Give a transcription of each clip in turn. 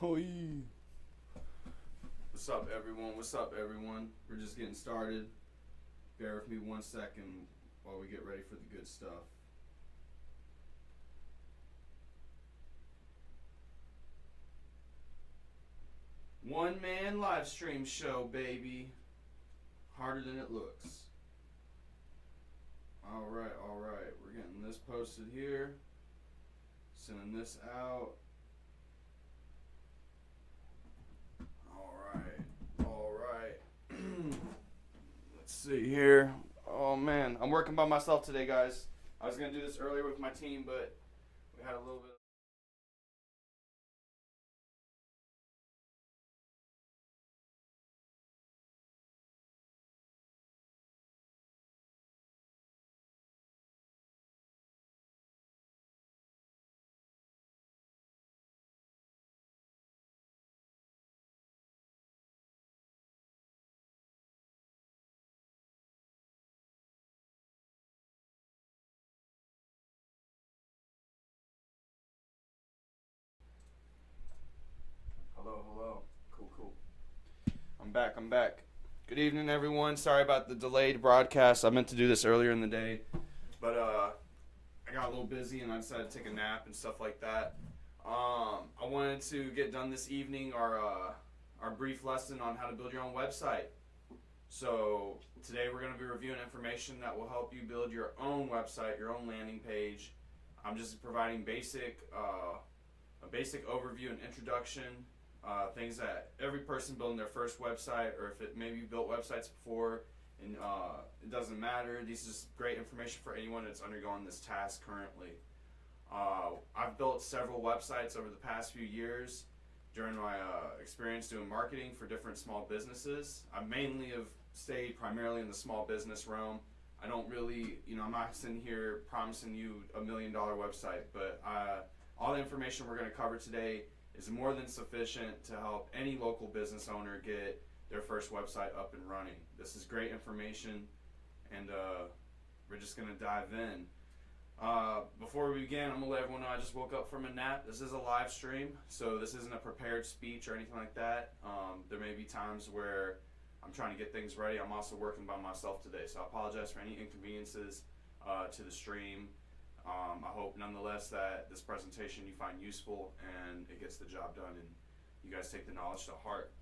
Hoi. What's up, everyone? What's up, everyone? We're just getting started. Bear with me 1 second while we get ready for the good stuff. One man live stream show, baby. Harder than it looks. Alright. We're getting this posted here. Sending this out. Alright. Let's see here. Oh man, I'm working by myself today, guys. I was gonna do this earlier with my team, but we had a little bit. Hello. Cool. I'm back. Good evening, everyone. Sorry about the delayed broadcast. I meant to do this earlier in the day, but I got a little busy and I decided to take a nap and stuff like that. I wanted to get done this evening our brief lesson on how to build your own website. So today we're going to be reviewing information that will help you build your own website, your own landing page. I'm just providing a basic overview and introduction. Things that every person building their first website, or if it maybe you built websites before, and it doesn't matter. This is great information for anyone that's undergoing this task currently. I've built several websites over the past few years during my experience doing marketing for different small businesses. I mainly have stayed primarily in the small business realm. I don't really, I'm not sitting here promising you $1 million website, but all the information we're going to cover today is more than sufficient to help any local business owner get their first website up and running. This is great information, and we're just going to dive in. Before we begin, I'm going to let everyone know I just woke up from a nap. This is a live stream, so this isn't a prepared speech or anything like that. There may be times where I'm trying to get things ready. I'm also working by myself today, so I apologize for any inconveniences to the stream. I hope nonetheless that this presentation you find useful and it gets the job done and you guys take the knowledge to heart.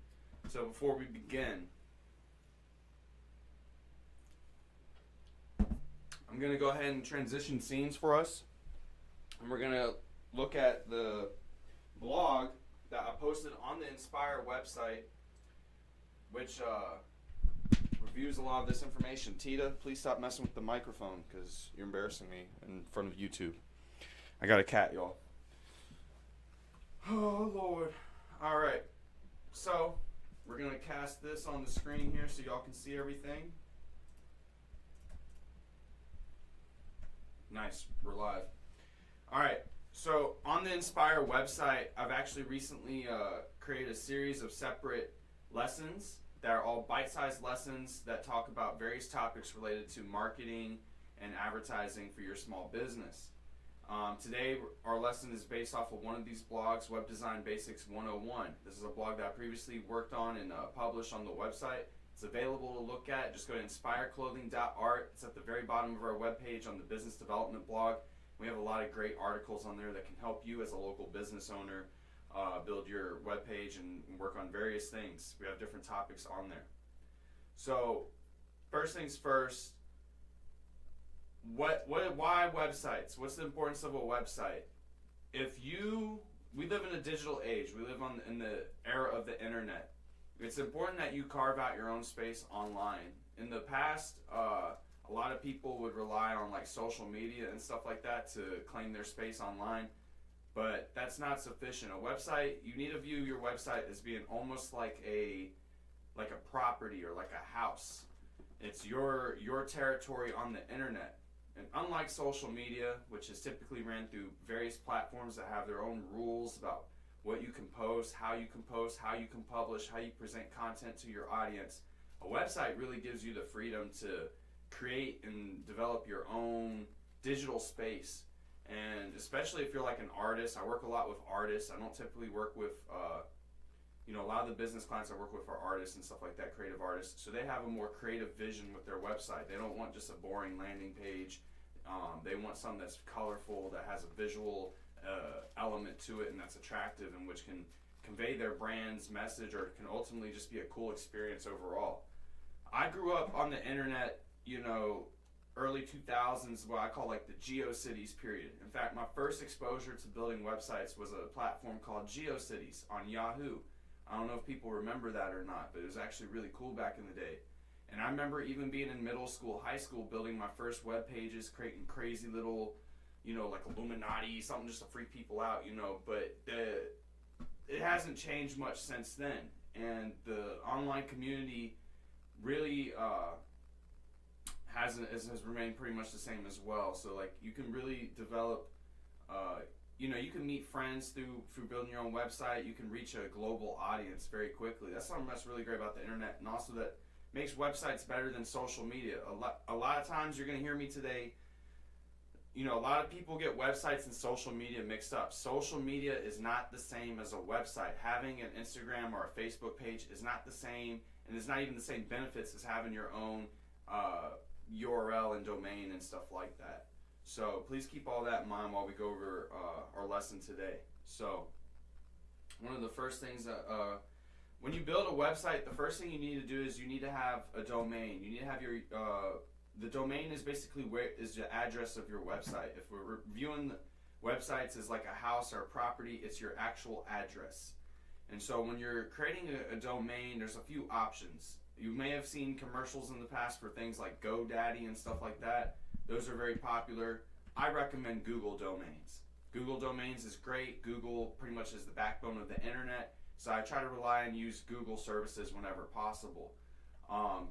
So before we begin, I'm going to go ahead and transition scenes for us, and we're going to look at the blog that I posted on the Inspire website, which reviews a lot of this information. Tita, please stop messing with the microphone because you're embarrassing me in front of YouTube. I got a cat, y'all. Oh, Lord. All right. So we're going to cast this on the screen here so y'all can see everything. Nice. We're live. All right. So on the Inspire website, I've actually recently created a series of separate lessons that are all bite-sized lessons that talk about various topics related to marketing and advertising for your small business. Today, our lesson is based off of one of these blogs, Web Design Basics 101. This is a blog that I previously worked on and published on the website. It's available to look at. Just go to inspireclothing.art. It's at the very bottom of our webpage on the business development blog. We have a lot of great articles on there that can help you as a local business owner build your webpage and work on various things. We have different topics on there. So, first things first, why websites? What's the importance of a website? We live in a digital age. We live in the era of the internet. It's important that you carve out your own space online. In the past, a lot of people would rely on like social media and stuff like that to claim their space online. But that's not sufficient. A website, you need to view your website as being almost like a property or like a house. It's your territory on the internet. And unlike social media, which is typically ran through various platforms that have their own rules about what you can post, how you can publish, how you present content to your audience, a website really gives you the freedom to create and develop your own digital space. And especially if you're like an artist, I work a lot with artists. I don't typically work with, a lot of the business clients I work with are artists and stuff like that, creative artists. So they have a more creative vision with their website. They don't want just a boring landing page. They want something that's colorful, that has a visual element to it, and that's attractive, and which can convey their brand's message, or can ultimately just be a cool experience overall. I grew up on the internet, early 2000s, what I call like the GeoCities period. In fact, my first exposure to building websites was a platform called GeoCities on Yahoo. I don't know if people remember that or not, but it was actually really cool back in the day. And I remember even being in middle school, high school, building my first web pages, creating crazy little, like Illuminati, something just to freak people out, but it hasn't changed much since then. And the online community really has remained pretty much the same as well. So like you can really develop, you can meet friends through building your own website. You can reach a global audience very quickly. That's something that's really great about the internet, and also that makes websites better than social media. A lot of times you're going to hear me today, a lot of people get websites and social media mixed up. Social media is not the same as a website. Having an Instagram or a Facebook page is not the same, and it's not even the same benefits as having your own URL and domain and stuff like that. So please keep all that in mind while we go over our lesson today. So one of the first things that when you build a website, the first thing you need to do is you need to have a domain. You need to have your the domain is basically where is the address of your website. If we're reviewing websites as like a house or a property, it's your actual address. And so when you're creating a domain, there's a few options. You may have seen commercials in the past for things like GoDaddy and stuff like that. Those are very popular. I recommend Google Domains. Google Domains is great. Google pretty much is the backbone of the internet. So I try to rely and use Google services whenever possible.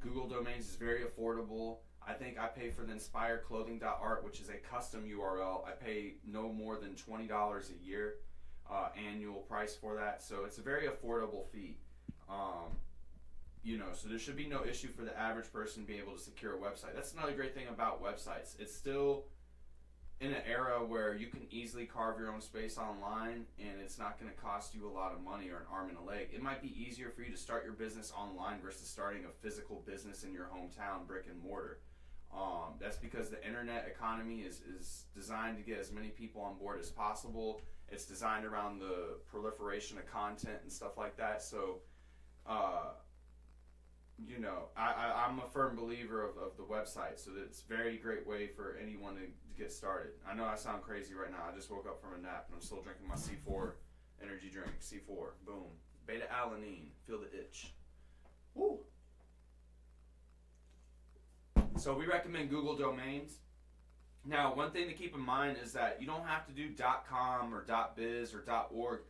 Google Domains is very affordable. I think I pay for the inspireclothing.art, which is a custom URL. I pay no more than $20 a year annual price for that. So it's a very affordable fee. So there should be no issue for the average person being able to secure a website. That's another great thing about websites. It's still in an era where you can easily carve your own space online, and it's not going to cost you a lot of money or an arm and a leg. It might be easier for you to start your business online versus starting a physical business in your hometown, brick and mortar. That's because the internet economy is designed to get as many people on board as possible. It's designed around the proliferation of content and stuff like that. So, I'm a firm believer of the website, so that it's a very great way for anyone to get started. I know I sound crazy right now. I just woke up from a nap and I'm still drinking my C4 energy drink. C4, boom. Beta alanine, feel the itch. Woo! So we recommend Google Domains. Now, one thing to keep in mind is that you don't have to do .com or .biz or .org.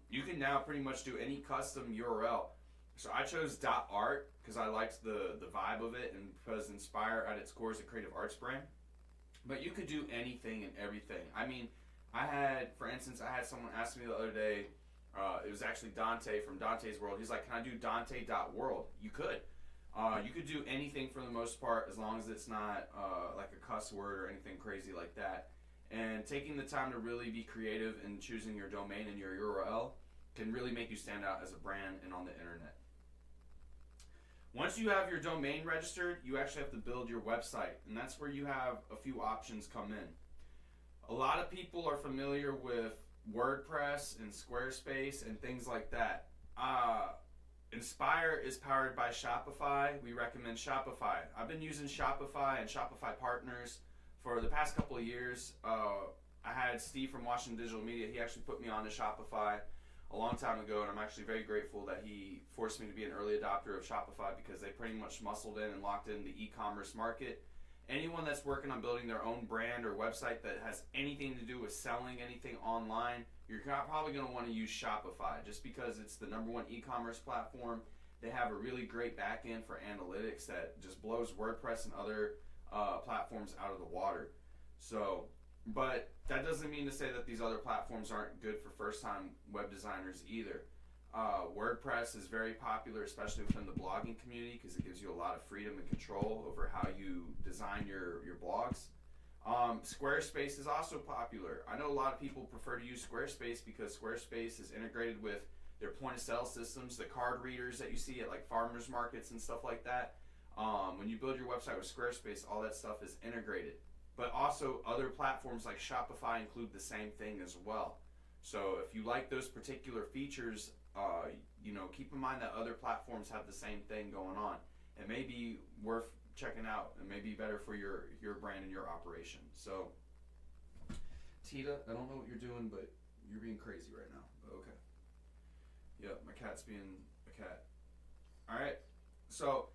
You can now pretty much do any custom URL. So I chose .art because I liked the vibe of it, and because Inspire at its core is a creative arts brand. But you could do anything and everything. I mean, for instance, I had someone ask me the other day, it was actually Dante from Dante's World. He's like, can I do Dante.world? You could. You could do anything for the most part, as long as it's not like a cuss word or anything crazy like that. And taking the time to really be creative in choosing your domain and your URL can really make you stand out as a brand and on the internet. Once you have your domain registered, you actually have to build your website, and that's where you have a few options come in. A lot of people are familiar with WordPress and Squarespace and things like that. Inspire is powered by Shopify. We recommend Shopify. I've been using Shopify and Shopify partners for the past couple of years. I had Steve from Washington Digital Media. He actually put me on to Shopify a long time ago, and I'm actually very grateful that he forced me to be an early adopter of Shopify, because they pretty much muscled in and locked in the e-commerce market. Anyone that's working on building their own brand or website that has anything to do with selling anything online, you're probably going to want to use Shopify, just because it's the #1 e-commerce platform. They have a really great backend for analytics that just blows WordPress and other platforms out of the water. So, but that doesn't mean to say that these other platforms aren't good for first-time web designers either. WordPress is very popular, especially within the blogging community, because it gives you a lot of freedom and control over how you design your blogs. Squarespace is also popular. I know a lot of people prefer to use Squarespace because Squarespace is integrated with their point of sale systems, the card readers that you see at like farmers markets and stuff like that. When you build your website with Squarespace, all that stuff is integrated. But also other platforms like Shopify include the same thing as well. So if you like those particular features, keep in mind that other platforms have the same thing going on. It may be worth checking out and may be better for your brand and your operation. So, Tita, I don't know what you're doing, but you're being crazy right now. But okay. Yep, my cat's being a cat. All right. So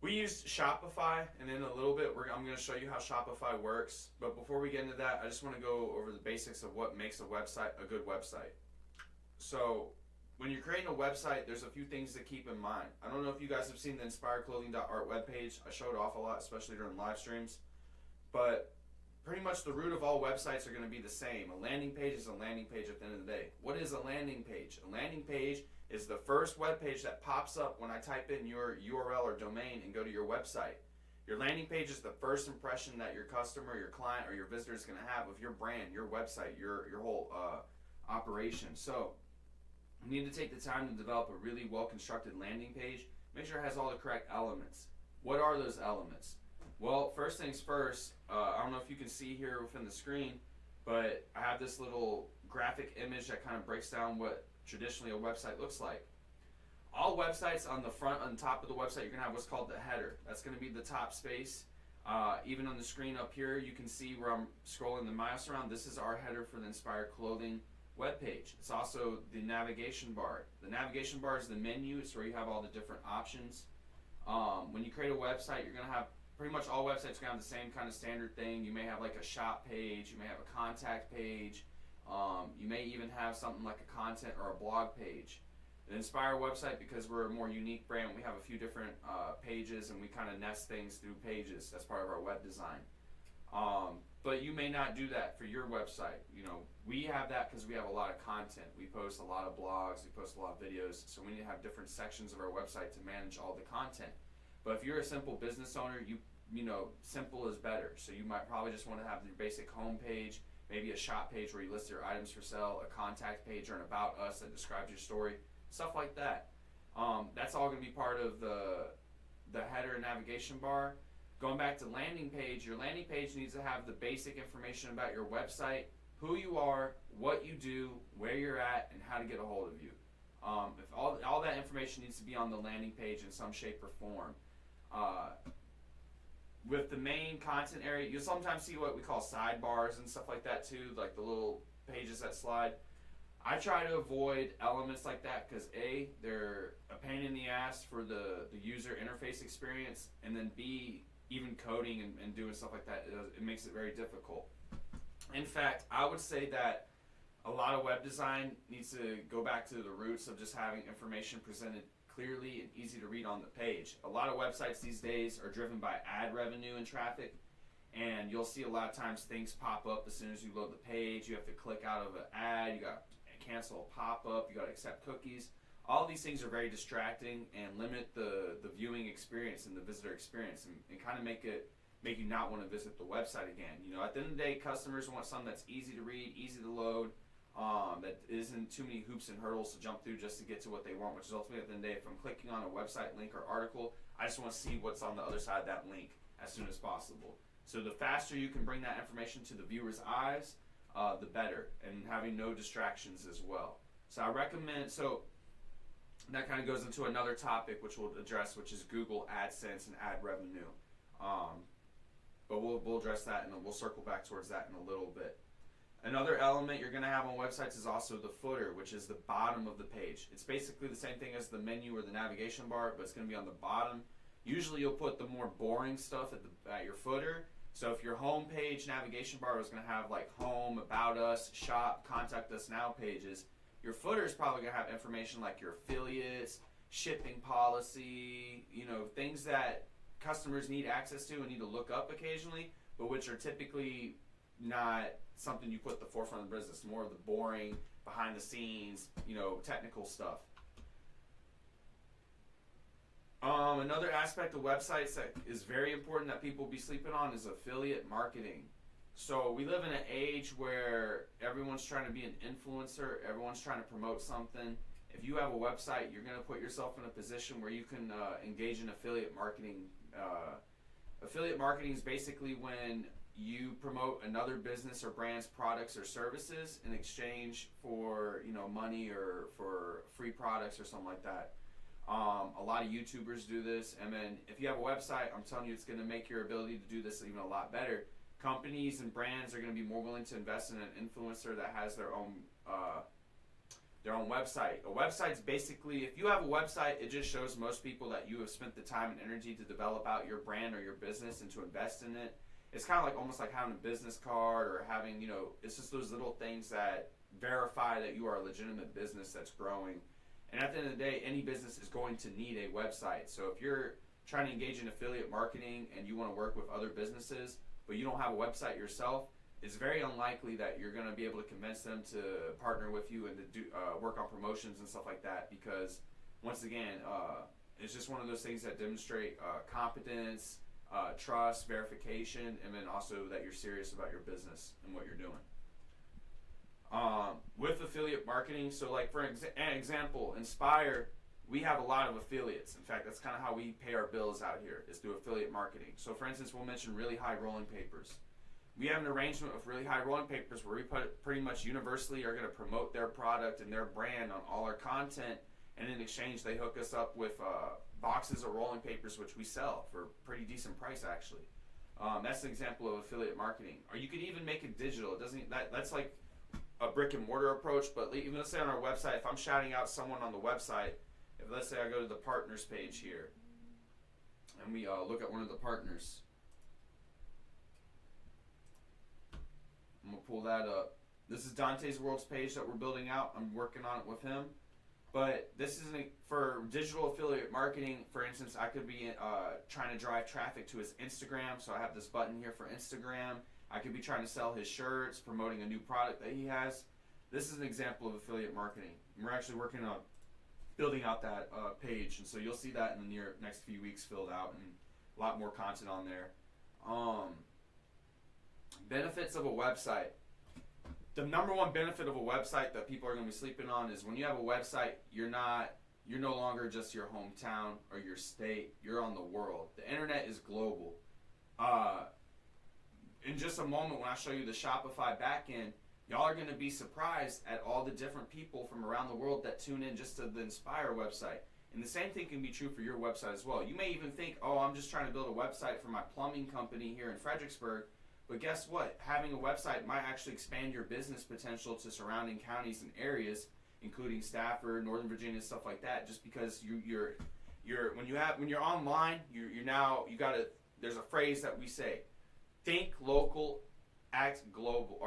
we used Shopify, and in a little bit, I'm going to show you how Shopify works. But before we get into that, I just want to go over the basics of what makes a website a good website. So when you're creating a website, there's a few things to keep in mind. I don't know if you guys have seen the inspiredclothing.art webpage. I show it off a lot, especially during live streams. But pretty much the root of all websites are going to be the same. A landing page is a landing page at the end of the day. What is a landing page? A landing page is the first web page that pops up when I type in your URL or domain and go to your website. Your landing page is the first impression that your customer, your client, or your visitor is going to have of your brand, your website, your whole operation. So you need to take the time to develop a really well-constructed landing page. Make sure it has all the correct elements. What are those elements? Well, first things first, I don't know if you can see here within the screen, but I have this little graphic image that kind of breaks down what traditionally a website looks like. All websites on the front, on top of the website, you're going to have what's called the header. That's going to be the top space. Even on the screen up here, you can see where I'm scrolling the mouse around. This is our header for the Inspired Clothing webpage. It's also the navigation bar. The navigation bar is the menu. It's where you have all the different options. When you create a website, you're going to have pretty much all websites are going to have the same kind of standard thing. You may have like a shop page. You may have a contact page. You may even have something like a content or a blog page. The Inspire website, because we're a more unique brand, we have a few different pages and we kind of nest things through pages. That's part of our web design. But you may not do that for your website. We have that because we have a lot of content. We post a lot of blogs, we post a lot of videos, so we need to have different sections of our website to manage all the content. But if you're a simple business owner, simple is better. So you might probably just want to have your basic home page, maybe a shop page where you list your items for sale, a contact page or an about us that describes your story, stuff like that. That's all going to be part of the header and navigation bar. Going back to landing page, your landing page needs to have the basic information about your website, who you are, what you do, where you're at, and how to get a hold of you. If all that information needs to be on the landing page in some shape or form. With the main content area, you'll sometimes see what we call sidebars and stuff like that too, like the little pages that slide. I try to avoid elements like that because A, they're a pain in the ass for the user interface experience, and then B, even coding and doing stuff like that, it makes it very difficult. In fact, I would say that a lot of web design needs to go back to the roots of just having information presented clearly and easy to read on the page. A lot of websites these days are driven by ad revenue and traffic, and you'll see a lot of times things pop up as soon as you load the page. You have to click out of an ad, you got to cancel a pop-up, you got to accept cookies. All these things are very distracting and limit the viewing experience and the visitor experience and kind of make you not want to visit the website again. At the end of the day, customers want something that's easy to read, easy to load, that isn't too many hoops and hurdles to jump through just to get to what they want, which is ultimately at the end of the day, if I'm clicking on a website link or article, I just want to see what's on the other side of that link as soon as possible. So the faster you can bring that information to the viewer's eyes, the better, and having no distractions as well. So I recommend, that kind of goes into another topic which we'll address, which is Google AdSense and ad revenue. But we'll address that and we'll circle back towards that in a little bit. Another element you're going to have on websites is also the footer, which is the bottom of the page. It's basically the same thing as the menu or the navigation bar, but it's going to be on the bottom. Usually you'll put the more boring stuff at your footer. So if your home page navigation bar is going to have like home, about us, shop, contact us now pages, your footer is probably going to have information like your affiliates, shipping policy, things that customers need access to and need to look up occasionally, but which are typically not something you put at the forefront of the business, more of the boring, behind the scenes, technical stuff. Another aspect of websites that is very important that people be sleeping on is affiliate marketing. So we live in an age where everyone's trying to be an influencer, everyone's trying to promote something. If you have a website, you're going to put yourself in a position where you can engage in affiliate marketing. Affiliate marketing is basically when you promote another business or brand's products or services in exchange for money or for free products or something like that. A lot of YouTubers do this, and then if you have a website, I'm telling you, it's going to make your ability to do this even a lot better. Companies and brands are going to be more willing to invest in an influencer that has their own website. A website's basically, if you have a website, it just shows most people that you have spent the time and energy to develop out your brand or your business and to invest in it. It's kind of like almost like having a business card or having, it's just those little things that verify that you are a legitimate business that's growing. And at the end of the day, any business is going to need a website. So if you're trying to engage in affiliate marketing and you want to work with other businesses, but you don't have a website yourself, it's very unlikely that you're going to be able to convince them to partner with you and to do work on promotions and stuff like that, because once again, it's just one of those things that demonstrate competence, trust, verification, and then also that you're serious about your business and what you're doing. With affiliate marketing, so like for an example, Inspire, we have a lot of affiliates. In fact, that's kind of how we pay our bills out here, is through affiliate marketing. So for instance, we'll mention Really High Rolling Papers. We have an arrangement with Really High Rolling Papers where we pretty much universally are going to promote their product and their brand on all our content, and in exchange they hook us up with boxes of rolling papers, which we sell for a pretty decent price actually. That's an example of affiliate marketing. Or you could even make it digital. It doesn't that's like a brick and mortar approach, but even let's say on our website, if I'm shouting out someone on the website, if let's say I go to the partners page here and we look at one of the partners, I'm gonna pull that up. This is Dante's World's page that we're building out. I'm working on it with him. But this isn't for digital affiliate marketing. For instance, I could be trying to drive traffic to his Instagram, so I have this button here for Instagram. I could be trying to sell his shirts, promoting a new product that he has. This is an example of affiliate marketing. We're actually working on building out that page, and so you'll see that in the next few weeks filled out and a lot more content on there. Benefits of a website. The number one benefit of a website that people are going to be sleeping on is when you have a website, you're no longer just your hometown or your state. You're on the world. The internet is global. In just a moment, when I show you the Shopify backend, y'all are going to be surprised at all the different people from around the world that tune in just to the Inspire website. And the same thing can be true for your website as well. You may even think, oh, I'm just trying to build a website for my plumbing company here in Fredericksburg. But guess what? Having a website might actually expand your business potential to surrounding counties and areas, including Stafford, Northern Virginia, stuff like that. Just because when you're online, there's a phrase that we say: think local, act global.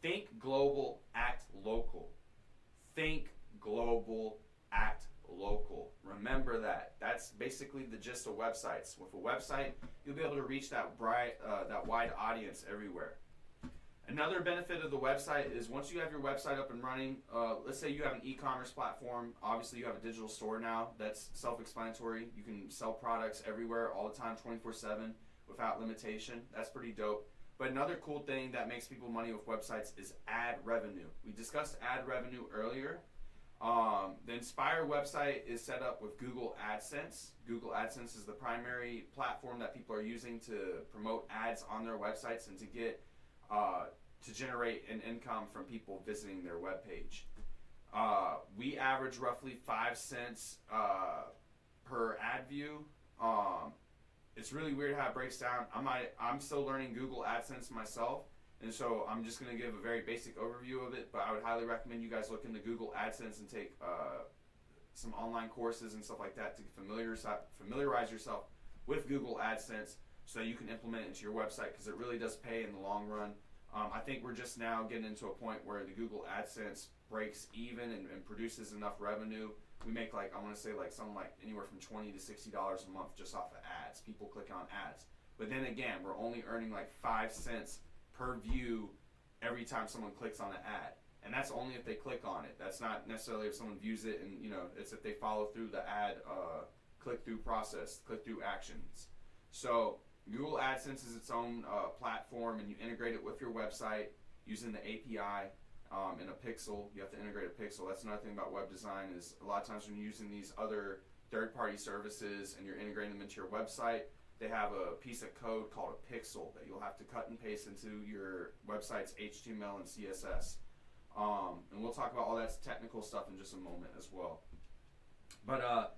Think global, act local. Think global, act local. Remember that. That's basically the gist of websites. With a website, you'll be able to reach that wide audience everywhere. Another benefit of the website is once you have your website up and running, let's say you have an e-commerce platform. Obviously, you have a digital store now. That's self-explanatory. You can sell products everywhere, all the time, 24/7, without limitation. That's pretty dope. But another cool thing that makes people money with websites is ad revenue. We discussed ad revenue earlier. The Inspire website is set up with Google AdSense. Google AdSense is the primary platform that people are using to promote ads on their websites and to generate an income from people visiting their webpage. We average roughly 5 cents per ad view. It's really weird how it breaks down. I'm still learning Google AdSense myself. And so I'm just going to give a very basic overview of it, but I would highly recommend you guys look into Google AdSense and take some online courses and stuff like that to familiarize yourself with Google AdSense so that you can implement it into your website, because it really does pay in the long run. I think we're just now getting into a point where the Google AdSense breaks even and produces enough revenue. We make something like anywhere from $20 to $60 a month just off of ads. People click on ads. But then again, we're only earning like 5 cents per view every time someone clicks on an ad, and that's only if they click on it. That's not necessarily if someone views it, and it's if they follow through the ad click-through process, click-through actions. So Google AdSense is its own platform, and you integrate it with your website using the API in a pixel. You have to integrate a pixel. That's another thing about web design is a lot of times when you're using these other third-party services and you're integrating them into your website, they have a piece of code called a pixel that you'll have to cut and paste into your website's HTML and CSS. And we'll talk about all that technical stuff in just a moment as well. But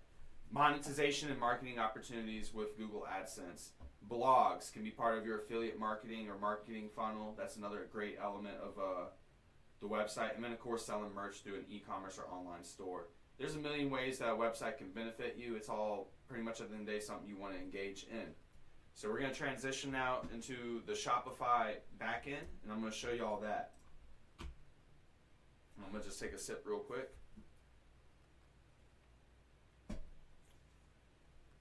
monetization and marketing opportunities with Google AdSense. Blogs can be part of your affiliate marketing or marketing funnel. That's another great element of the website. And then, of course, selling merch through an e-commerce or online store. There's a million ways that a website can benefit you. It's all pretty much at the end of the day something you want to engage in. So we're going to transition now into the Shopify backend, and I'm going to show you all that. I'm going to just take a sip real quick.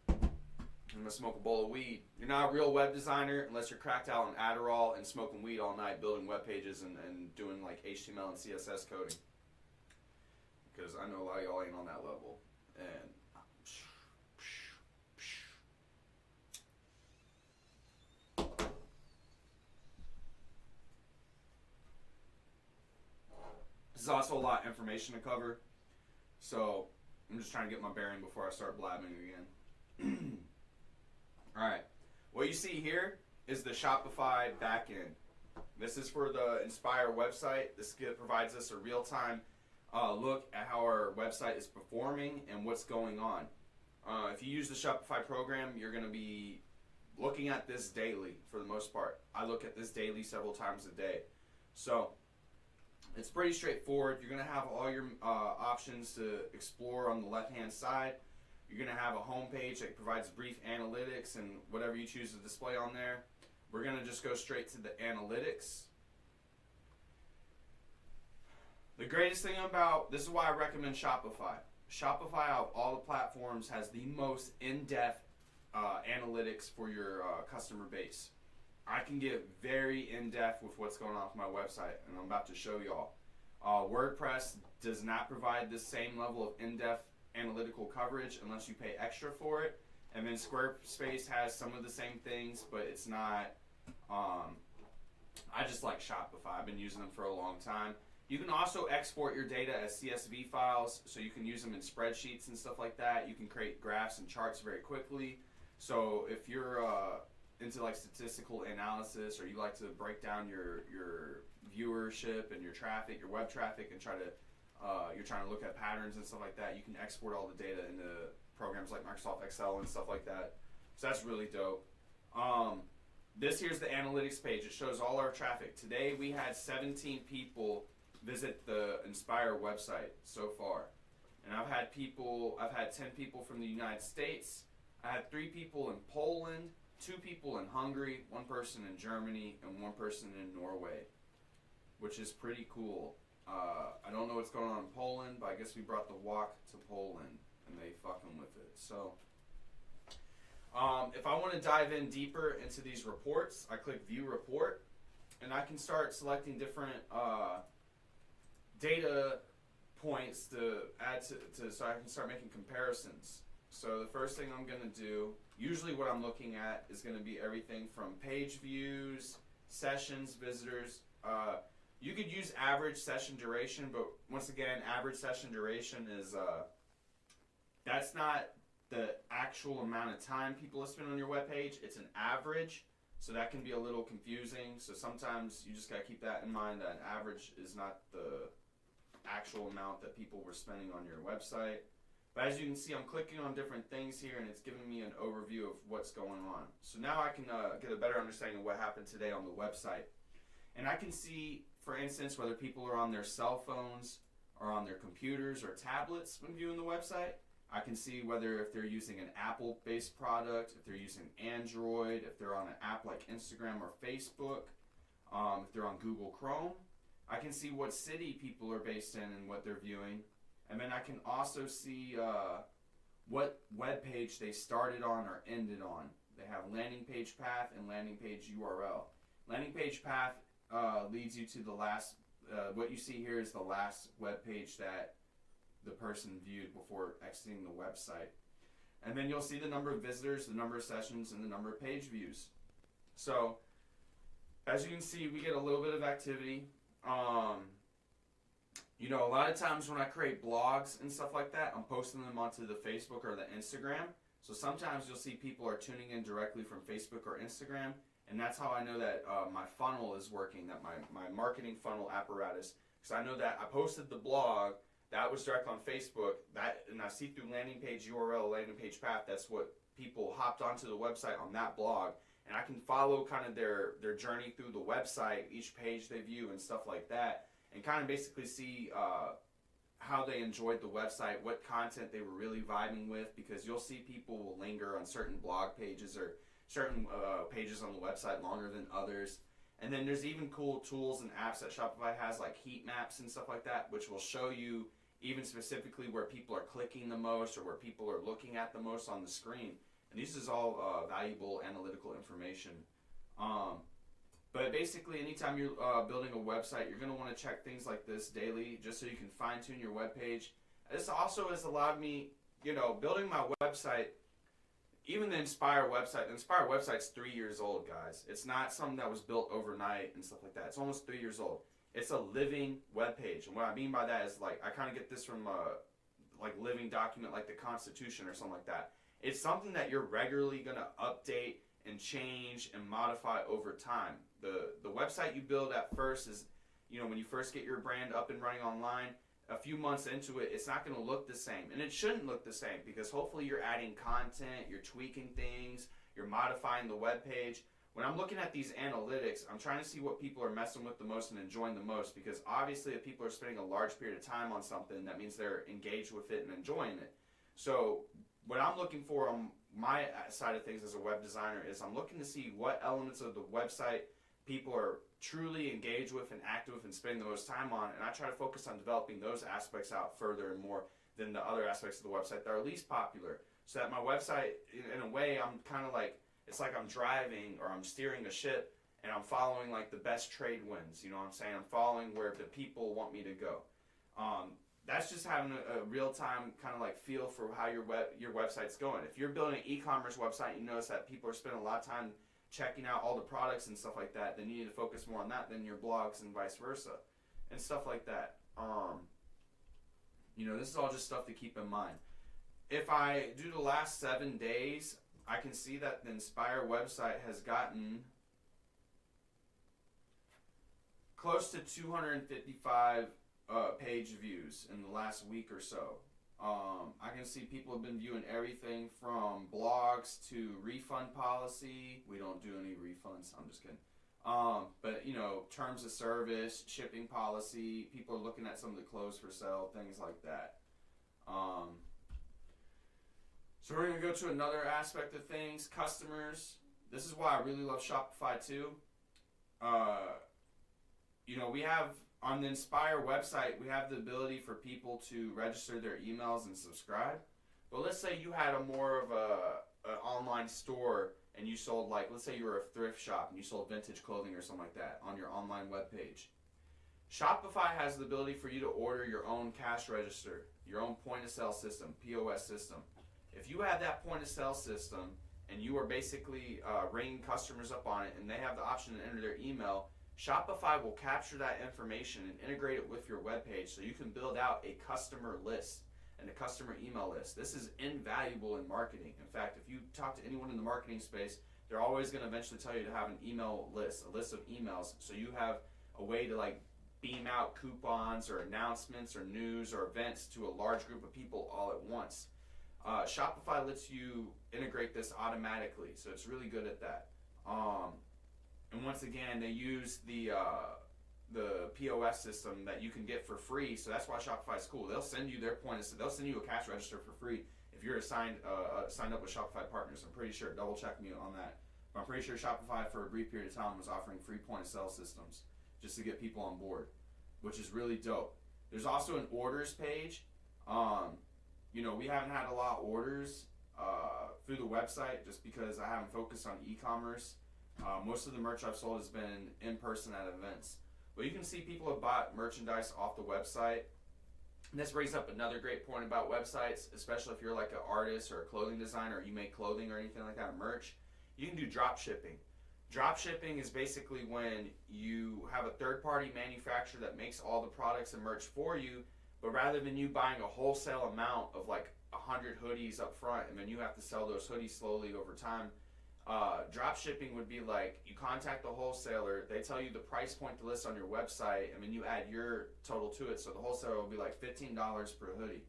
I'm going to smoke a bowl of weed. You're not a real web designer unless you're cracked out on Adderall and smoking weed all night, building web pages and doing like HTML and CSS coding. Because I know a lot of y'all ain't on that level. And this is also a lot of information to cover. So I'm just trying to get my bearing before I start blabbing again. Alright, what you see here is the Shopify backend. This is for the Inspire website. This provides us a real-time look at how our website is performing and what's going on. If you use the Shopify program, you're going to be looking at this daily for the most part. I look at this daily several times a day. So it's pretty straightforward. You're going to have all your options to explore on the left-hand side. You're going to have a home page that provides brief analytics and whatever you choose to display on there. We're going to just go straight to the analytics. The greatest thing about, this is why I recommend Shopify. Shopify, out of all the platforms, has the most in-depth analytics for your customer base. I can get very in-depth with what's going on with my website, and I'm about to show y'all. WordPress does not provide the same level of in-depth analytical coverage unless you pay extra for it. And then Squarespace has some of the same things, but it's not, I just like Shopify. I've been using them for a long time. You can also export your data as CSV files, so you can use them in spreadsheets and stuff like that. You can create graphs and charts very quickly. So if you're into like statistical analysis, or you like to break down your viewership and your traffic, your web traffic, and you're trying to look at patterns and stuff like that, you can export all the data into programs like Microsoft Excel and stuff like that. So that's really dope. This here's the analytics page. It shows all our traffic. Today we had 17 people visit the Inspire website so far. And I've had 10 people from the United States. I had 3 people in Poland, 2 people in Hungary, 1 person in Germany, and 1 person in Norway, which is pretty cool. I don't know what's going on in Poland, but I guess we brought the walk to Poland, and they fucking with it. So, if I want to dive in deeper into these reports, I click View Report, and I can start selecting different data points to add to so I can start making comparisons. So the first thing I'm going to do, usually what I'm looking at is going to be everything from page views, sessions, visitors. You could use average session duration, but once again, average session duration is, that's not the actual amount of time people have spent on your webpage. It's an average, so that can be a little confusing. So sometimes you just got to keep that in mind, that an average is not the actual amount that people were spending on your website. But as you can see, I'm clicking on different things here, and it's giving me an overview of what's going on. So now I can get a better understanding of what happened today on the website. And I can see, for instance, whether people are on their cell phones or on their computers or tablets when viewing the website. I can see whether if they're using an Apple-based product, if they're using Android, if they're on an app like Instagram or Facebook, if they're on Google Chrome. I can see what city people are based in and what they're viewing. And then I can also see what web page they started on or ended on. They have landing page path and landing page URL. Landing page path leads you to the last, what you see here is the last web page that the person viewed before exiting the website. And then you'll see the number of visitors, the number of sessions, and the number of page views. So, as you can see, we get a little bit of activity. You know, a lot of times when I create blogs and stuff like that, I'm posting them onto the Facebook or the Instagram. So sometimes you'll see people are tuning in directly from Facebook or Instagram, and that's how I know that my funnel is working, that my marketing funnel apparatus. Because I know that I posted the blog, that was direct on Facebook, and I see through landing page URL, landing page path, that's what people hopped onto the website on that blog. And I can follow kind of their journey through the website, each page they view and stuff like that, and kind of basically see how they enjoyed the website, what content they were really vibing with, because you'll see people will linger on certain blog pages or certain pages on the website longer than others. And then there's even cool tools and apps that Shopify has, like heat maps and stuff like that, which will show you even specifically where people are clicking the most or where people are looking at the most on the screen. And this is all valuable analytical information. But basically, anytime you're building a website, you're going to want to check things like this daily, just so you can fine-tune your web page. This also has allowed me, you know, building my website, even the Inspire website. The Inspire website's 3 years old, guys. It's not something that was built overnight and stuff like that. It's almost 3 years old. It's a living web page. And what I mean by that is, like, I kind of get this from like living document like the Constitution or something like that. It's something that you're regularly going to update and change and modify over time. The website you build at first is, you know, when you first get your brand up and running online, a few months into it, it's not going to look the same. And it shouldn't look the same, because hopefully you're adding content, you're tweaking things, you're modifying the web page. When I'm looking at these analytics, I'm trying to see what people are messing with the most and enjoying the most, because obviously if people are spending a large period of time on something, that means they're engaged with it and enjoying it. So what I'm looking for on my side of things as a web designer is I'm looking to see what elements of the website people are truly engaged with and active with and spending the most time on, and I try to focus on developing those aspects out further and more than the other aspects of the website that are least popular, so that my website, in a way, I'm kind of like, it's like I'm driving or I'm steering a ship and I'm following like the best trade winds, you know what I'm saying? I'm following where the people want me to go. That's just having a real-time kind of like feel for how your website's going. If you're building an e-commerce website, you notice that people are spending a lot of time checking out all the products and stuff like that, then you need to focus more on that than your blogs and vice versa and stuff like that. You know, this is all just stuff to keep in mind. If I do the last 7 days, I can see that the Inspire website has gotten close to 255 page views in the last week or so. I can see people have been viewing everything from blogs to refund policy. We don't do any refunds. I'm just kidding. But, you know, terms of service, shipping policy. People are looking at some of the clothes for sale, things like that. So we're going to go to another aspect of things, customers. This is why I really love Shopify too. You know, we have, on the Inspire website, we have the ability for people to register their emails and subscribe. But let's say you had an online store and you sold, like, let's say you were a thrift shop and you sold vintage clothing or something like that on your online webpage. Shopify has the ability for you to order your own cash register, your own point of sale system, POS system. If you have that point of sale system and you are basically ringing customers up on it and they have the option to enter their email, Shopify will capture that information and integrate it with your webpage so you can build out a customer list and a customer email list. This is invaluable in marketing. In fact, if you talk to anyone in the marketing space, they're always going to eventually tell you to have an email list, a list of emails, so you have a way to like beam out coupons or announcements or news or events to a large group of people all at once. Shopify lets you integrate this automatically, so it's really good at that. And once again, they use the POS system that you can get for free, so that's why Shopify is cool. They'll send you their they'll send you a cash register for free if you're signed up with Shopify partners. I'm pretty sure. Double check me on that. But I'm pretty sure Shopify for a brief period of time was offering free point of sale systems just to get people on board, which is really dope. There's also an orders page. You know, we haven't had a lot of orders through the website just because I haven't focused on e-commerce. Most of the merch I've sold has been in person at events. But you can see people have bought merchandise off the website. And this brings up another great point about websites, especially if you're like an artist or a clothing designer, or you make clothing or anything like that, merch. You can do drop shipping. Drop shipping is basically when you have a third-party manufacturer that makes all the products and merch for you, but rather than you buying a wholesale amount of like 100 hoodies up front, and then you have to sell those hoodies slowly over time, drop shipping would be like you contact the wholesaler, they tell you the price point to list on your website, and then you add your total to it. So the wholesaler will be like $15 per hoodie.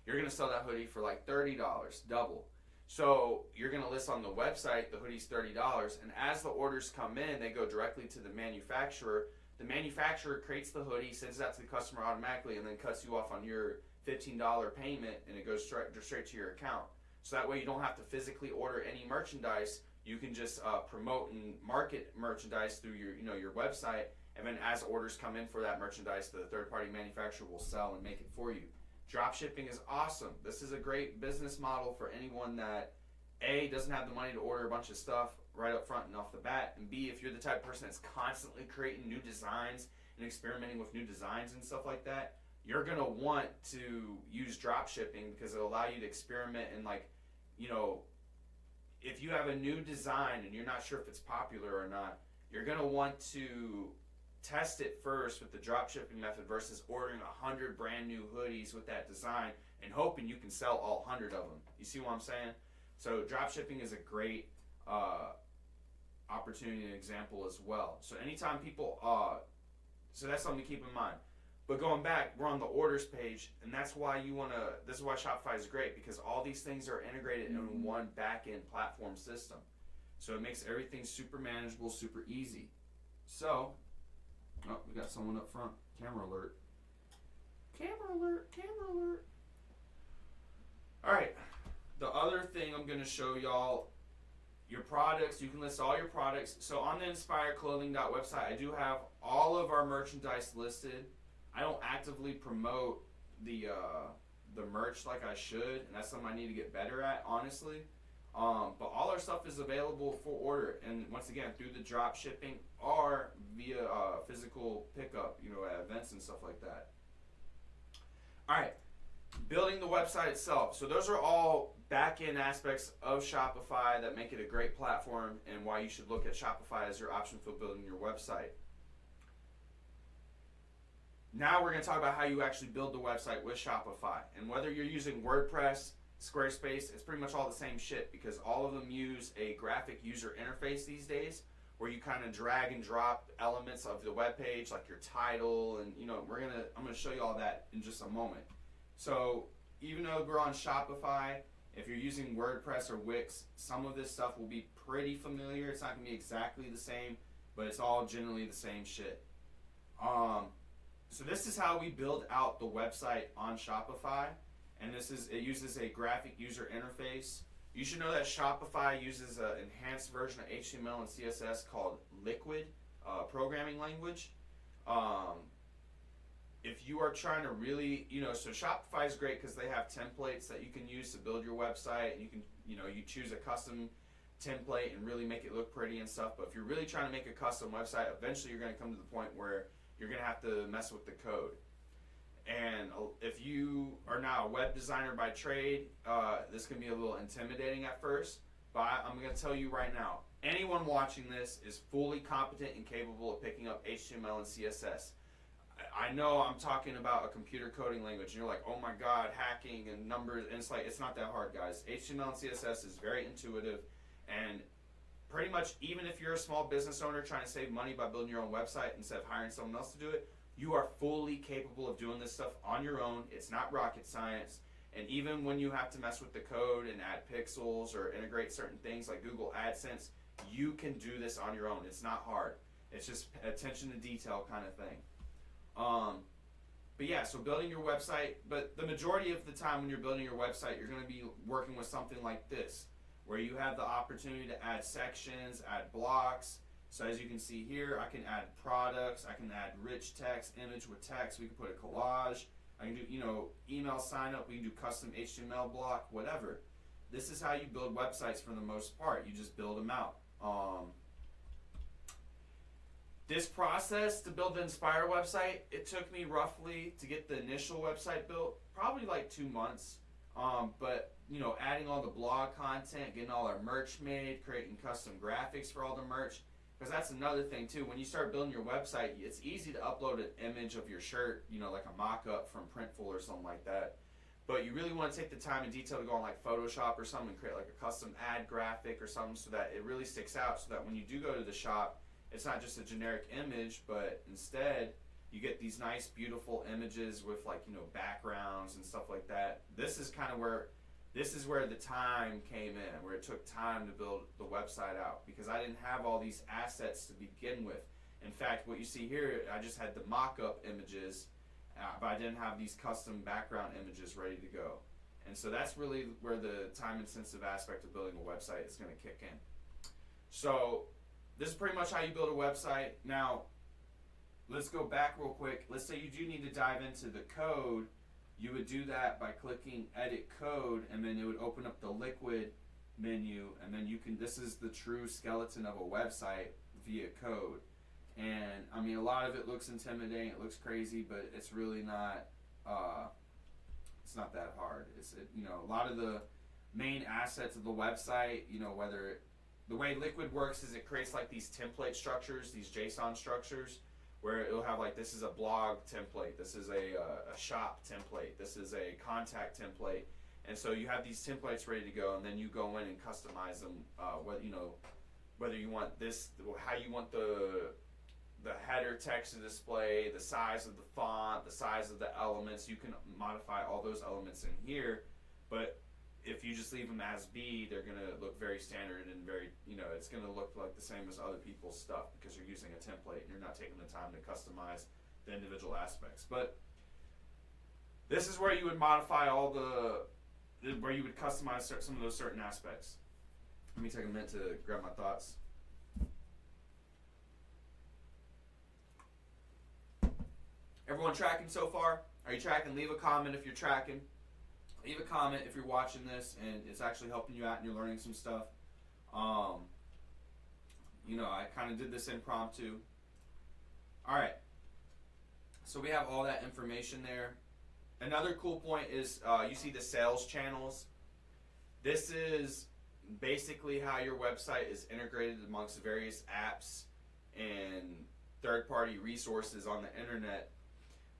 You're going to sell that hoodie for like $30, double. So you're going to list on the website the hoodie's $30, and as the orders come in, they go directly to the manufacturer. The manufacturer creates the hoodie, sends that to the customer automatically, and then cuts you off on your $15 payment, and it goes straight to your account. So that way you don't have to physically order any merchandise. You can just promote and market merchandise through your website, and then as orders come in for that merchandise, the third-party manufacturer will sell and make it for you. Drop shipping is awesome. This is a great business model for anyone that A, doesn't have the money to order a bunch of stuff right up front and off the bat, and B, if you're the type of person that's constantly creating new designs and experimenting with new designs and stuff like that, you're gonna want to use drop shipping because it'll allow you to experiment and if you have a new design and you're not sure if it's popular or not, you're gonna want to test it first with the drop shipping method versus ordering 100 brand new hoodies with that design and hoping you can sell all 100 of them. You see what I'm saying? So drop shipping is a great opportunity and example as well. So anytime people, so that's something to keep in mind. But going back, we're on the orders page, and that's why this is why Shopify is great, because all these things are integrated in one back-end platform system. So it makes everything super manageable, super easy. So, oh, we got someone up front. Camera alert. Camera alert, camera alert. All right, the other thing I'm gonna show y'all, your products, you can list all your products. So on the inspireclothing.website, I do have all of our merchandise listed. I don't actively promote the merch like I should, and that's something I need to get better at, honestly. But all our stuff is available for order, and once again, through the drop shipping or via physical pickup, at events and stuff like that. All right, building the website itself. So those are all back-end aspects of Shopify that make it a great platform, and why you should look at Shopify as your option for building your website. Now we're going to talk about how you actually build the website with Shopify. And whether you're using WordPress, Squarespace, it's pretty much all the same shit, because all of them use a graphic user interface these days, where you kind of drag and drop elements of the web page, like your title, and I'm going to show you all that in just a moment. So even though we're on Shopify, if you're using WordPress or Wix, some of this stuff will be pretty familiar. It's not going to be exactly the same, but it's all generally the same shit. So this is how we build out the website on Shopify, and it uses a graphic user interface. You should know that Shopify uses an enhanced version of HTML and CSS called Liquid programming language. If you are trying to really, so Shopify is great because they have templates that you can use to build your website, and you can, you choose a custom template and really make it look pretty and stuff. But if you're really trying to make a custom website, eventually you're going to come to the point where you're going to have to mess with the code. And if you are not a web designer by trade, this can be a little intimidating at first, but I'm going to tell you right now, anyone watching this is fully competent and capable of picking up HTML and CSS. I know I'm talking about a computer coding language, and you're like, oh my god, hacking and numbers, and it's not that hard, guys. HTML and CSS is very intuitive, and pretty much even if you're a small business owner trying to save money by building your own website instead of hiring someone else to do it, you are fully capable of doing this stuff on your own. It's not rocket science. And even when you have to mess with the code and add pixels or integrate certain things like Google AdSense, you can do this on your own. It's not hard. It's just attention to detail kind of thing. But yeah, so building your website, but the majority of the time when you're building your website, you're going to be working with something like this, where you have the opportunity to add sections, add blocks. So as you can see here, I can add products, I can add rich text, image with text, we can put a collage, I can do, email sign up, we can do custom HTML block, whatever. This is how you build websites for the most part. You just build them out. This process to build the Inspire website, it took me roughly to get the initial website built, probably like 2 months. But you know, adding all the blog content, getting all our merch made, creating custom graphics for all the merch, because that's another thing too. When you start building your website, it's easy to upload an image of your shirt, you know, like a mock-up from Printful or something like that. But you really want to take the time and detail to go on like Photoshop or something and create like a custom ad graphic or something so that it really sticks out, so that when you do go to the shop, it's not just a generic image, but instead you get these nice, beautiful images with like, you know, backgrounds and stuff like that. This is where the time came in, where it took time to build the website out, because I didn't have all these assets to begin with. In fact, what you see here, I just had the mock-up images, but I didn't have these custom background images ready to go. And so that's really where the time-intensive aspect of building a website is going to kick in. So this is pretty much how you build a website. Now, let's go back real quick. Let's say you do need to dive into the code. You would do that by clicking Edit Code, and then it would open up the Liquid menu, and then you can, this is the true skeleton of a website via code. And I mean, a lot of it looks intimidating, it looks crazy, but it's really not, it's not that hard. You know, a lot of the main assets of the website, you know, the way Liquid works is it creates like these template structures, these JSON structures, where it'll have like, this is a blog template, this is a shop template, this is a contact template, and so you have these templates ready to go, and then you go in and customize them. Whether you want this, how you want the header text to display, the size of the font, the size of the elements, you can modify all those elements in here. But if you just leave them as B, they're going to look very standard and very, you know, it's going to look like the same as other people's stuff, because you're using a template and you're not taking the time to customize the individual aspects. But this is where you would modify where you would customize some of those certain aspects. Let me take a minute to grab my thoughts. Everyone tracking so far? Are you tracking? Leave a comment if you're tracking. Leave a comment if you're watching this and it's actually helping you out and you're learning some stuff. You know, I kind of did this impromptu. Alright, so we have all that information there. Another cool point is you see the sales channels. This is basically how your website is integrated amongst various apps and third-party resources on the internet.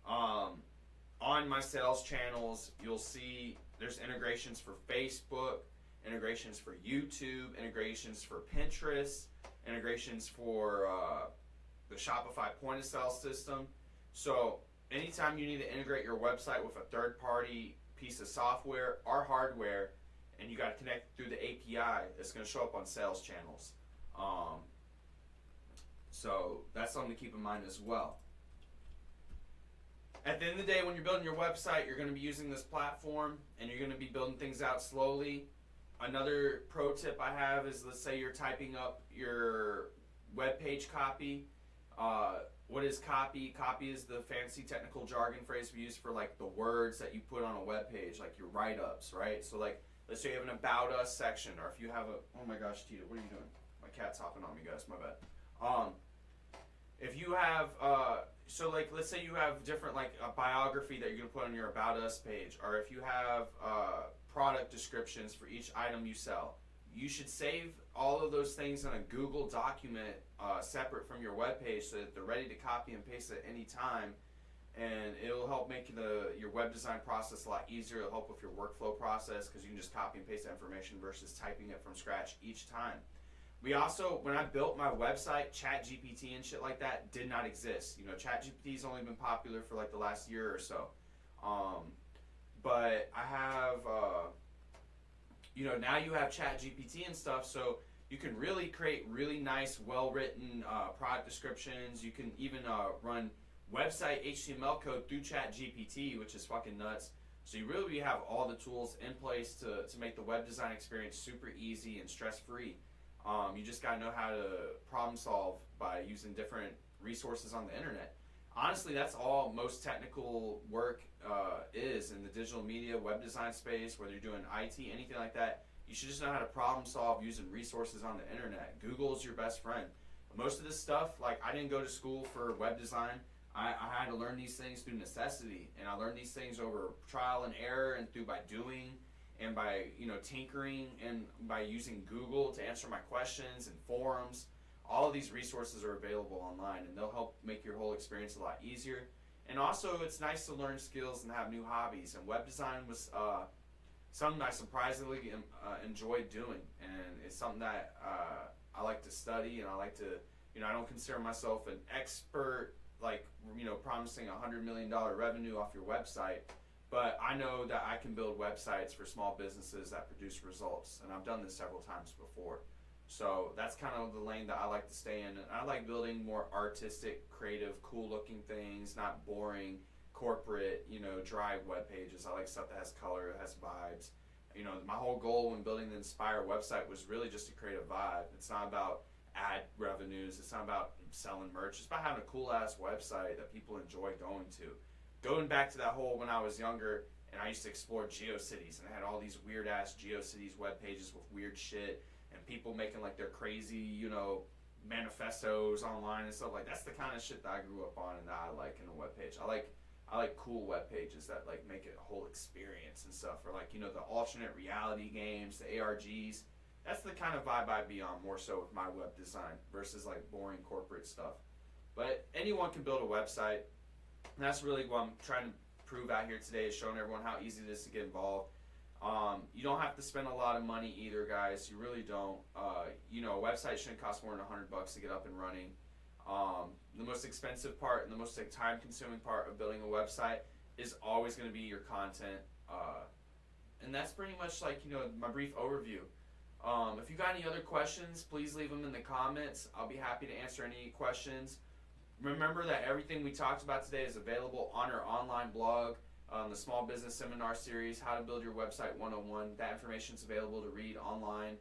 On my sales channels, you'll see there's integrations for Facebook, integrations for YouTube, integrations for Pinterest, integrations for the Shopify point-of-sale system. So anytime you need to integrate your website with a third-party piece of software or hardware, and you got to connect through the API, it's going to show up on sales channels. So that's something to keep in mind as well. At the end of the day, when you're building your website, you're going to be using this platform and you're going to be building things out slowly. Another pro tip I have is, let's say you're typing up your web page copy. What is copy? Copy is the fancy technical jargon phrase we use for like the words that you put on a web page, like your write-ups, right? So like, let's say you have an About Us section, or if you have oh my gosh, Tita, what are you doing? My cat's hopping on me, guys, my bad. If you have, so like, let's say you have different, like a biography that you're going to put on your About Us page, or if you have product descriptions for each item you sell, you should save all of those things in a Google document separate from your web page, so that they're ready to copy and paste at any time, and it'll help make your web design process a lot easier. It'll help with your workflow process, because you can just copy and paste that information versus typing it from scratch each time. We also, when I built my website, ChatGPT and shit like that did not exist. You know, ChatGPT's only been popular for like the last year or so. But I have, you know, now you have ChatGPT and stuff, so you can really create really nice, well-written product descriptions. You can even run website HTML code through ChatGPT, which is fucking nuts. So you really have all the tools in place to make the web design experience super easy and stress-free. You just gotta know how to problem solve by using different resources on the internet. Honestly, that's all most technical work is in the digital media, web design space, whether you're doing IT, anything like that. You should just know how to problem solve using resources on the internet. Google's your best friend. Most of this stuff, like, I didn't go to school for web design. I had to learn these things through necessity, and I learned these things over trial and error and through by doing and by, you know, tinkering and by using Google to answer my questions and forums. All of these resources are available online, and they'll help make your whole experience a lot easier. And also, it's nice to learn skills and have new hobbies, and web design was something I surprisingly enjoyed doing, and it's something that I like to study, and I like to, you know, I don't consider myself an expert, like, you know, promising $100 million revenue off your website, but I know that I can build websites for small businesses that produce results, and I've done this several times before. So that's kind of the lane that I like to stay in, and I like building more artistic, creative, cool-looking things, not boring, corporate, you know, dry web pages. I like stuff that has color, that has vibes. You know, my whole goal when building the Inspire website was really just to create a vibe. It's not about ad revenues. It's not about selling merch. It's about having a cool ass website that people enjoy going to. Going back to that whole when I was younger and I used to explore GeoCities, and I had all these weird ass GeoCities web pages with weird shit and people making like their crazy, you know, manifestos online and stuff. Like, that's the kind of shit that I grew up on and that I like in a web page. I like cool web pages that like make it a whole experience and stuff, or like, you know, the alternate reality games, the ARGs. That's the kind of vibe I'd be on more so with my web design versus like boring corporate stuff. But anyone can build a website, and that's really what I'm trying to prove out here today, is showing everyone how easy it is to get involved. You don't have to spend a lot of money either, guys. You really don't. You know, a website shouldn't cost more than $100 to get up and running. The most expensive part and the most time-consuming part of building a website is always going to be your content, and that's pretty much like, you know, my brief overview. If you got any other questions, please leave them in the comments. I'll be happy to answer any questions. Remember that everything we talked about today is available on our online blog, the Small Business Seminar Series, How to Build Your Website 101. That information is available to read online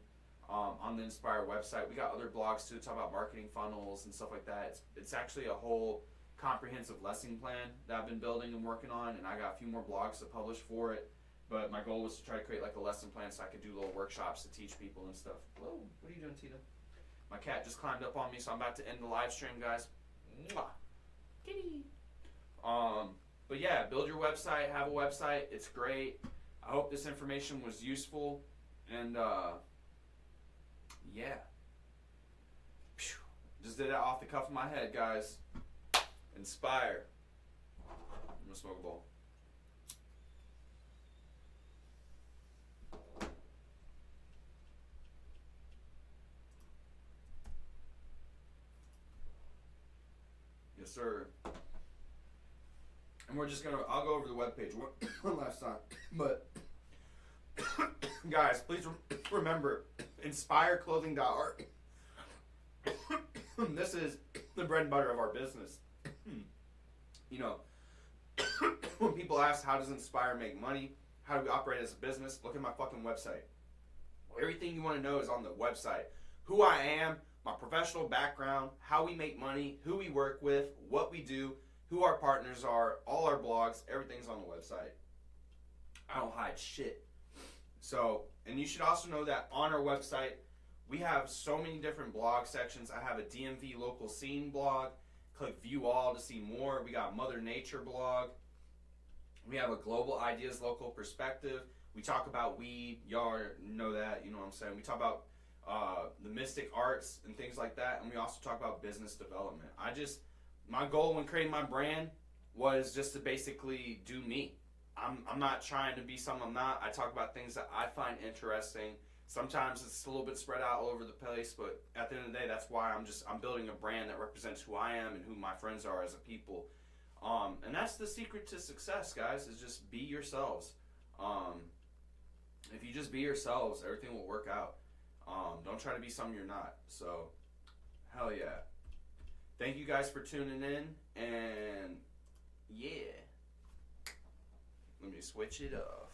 on the Inspire website. We got other blogs too, talk about marketing funnels and stuff like that. It's actually a whole comprehensive lesson plan that I've been building and working on, and I got a few more blogs to publish for it. But my goal was to try to create like a lesson plan so I could do little workshops to teach people and stuff. Whoa, what are you doing, Tita? My cat just climbed up on me, so I'm about to end the live stream, guys. Mwah. Kitty. But yeah, build your website, have a website. It's great. I hope this information was useful, and yeah. Just did it off the cuff of my head, guys. Inspire. I'm gonna smoke a bowl. Yes, sir. And we're just gonna, I'll go over the webpage one last time. But, guys, please remember, inspireclothing.art. This is the bread and butter of our business. You know, when people ask, how does Inspire make money? How do we operate as a business? Look at my fucking website. Everything you want to know is on the website. Who I am, my professional background, how we make money, who we work with, what we do, who our partners are, all our blogs, everything's on the website. I don't hide shit. So, and you should also know that on our website, we have so many different blog sections. I have a DMV local scene blog. Click view all to see more. We got Mother Nature blog. We have a global ideas local perspective. We talk about weed. Y'all know that, you know what I'm saying. We talk about the mystic arts and things like that. And we also talk about business development. My goal when creating my brand was just to basically do me. I'm not trying to be someone I'm not. I talk about things that I find interesting. Sometimes it's a little bit spread out all over the place, but at the end of the day, that's why I'm building a brand that represents who I am and who my friends are as a people. And that's the secret to success, guys, is just be yourselves. If you just be yourselves, everything will work out. Don't try to be something you're not. So, hell yeah. Thank you guys for tuning in, and yeah. Let me switch it off.